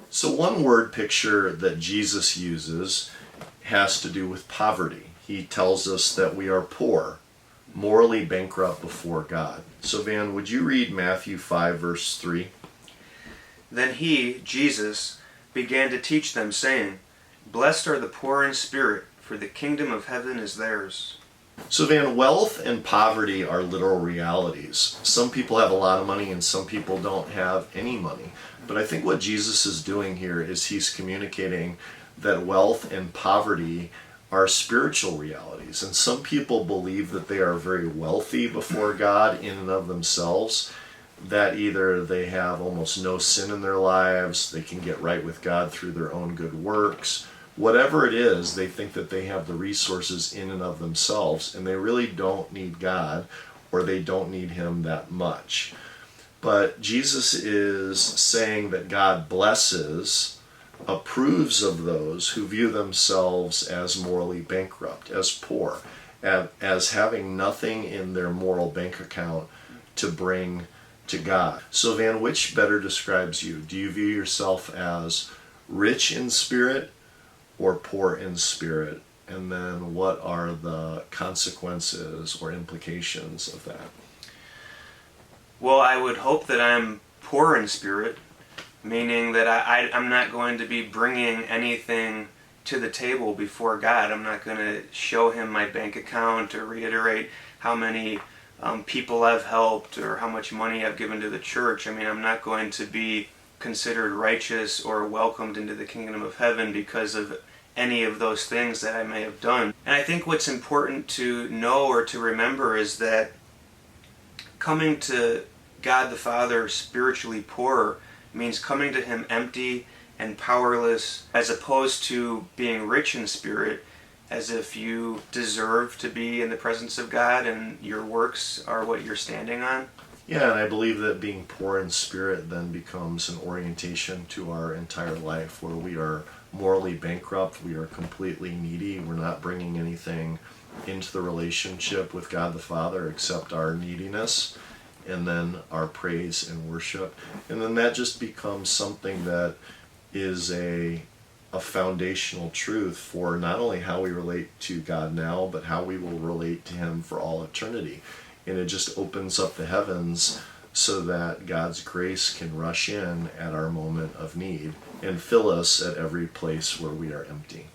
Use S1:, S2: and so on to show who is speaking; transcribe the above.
S1: So one word picture that Jesus uses has to do with poverty. He tells us that we are poor, morally bankrupt before God. So Van, would you read Matthew 5 verse 3?
S2: Then he, Jesus, began to teach them, saying, Blessed are the poor in spirit, for the kingdom of heaven is theirs.
S1: So Van, wealth and poverty are literal realities. Some people have a lot of money and some people don't have any money. But I think what Jesus is doing here is he's communicating that wealth and poverty are spiritual realities. And some people believe that they are very wealthy before God in and of themselves, that either they have almost no sin in their lives, they can get right with God through their own good works. Whatever it is, they think that they have the resources in and of themselves, and they really don't need God, or they don't need Him that much. But Jesus is saying that God blesses, approves of those who view themselves as morally bankrupt, as poor, as having nothing in their moral bank account to bring to God. So Van, which better describes you? Do you view yourself as rich in spirit or poor in spirit? And then what are the consequences or implications of that?
S2: Well, I would hope that I'm poor in spirit, meaning that I'm not going to be bringing anything to the table before God. I'm not going to show Him my bank account or reiterate how many people I've helped or how much money I've given to the church. I mean, I'm not going to be considered righteous or welcomed into the kingdom of heaven because of any of those things that I may have done. And I think what's important to know or to remember is that coming to God the Father spiritually poor means coming to Him empty and powerless, as opposed to being rich in spirit, as if you deserve to be in the presence of God and your works are what you're standing on.
S1: Yeah, and I believe that being poor in spirit then becomes an orientation to our entire life, where we are morally bankrupt, we are completely needy, we're not bringing anything into the relationship with God the Father except our neediness, and then our praise and worship. And then that just becomes something that is a foundational truth for not only how we relate to God now, but how we will relate to Him for all eternity. And it just opens up the heavens so that God's grace can rush in at our moment of need and fill us at every place where we are empty.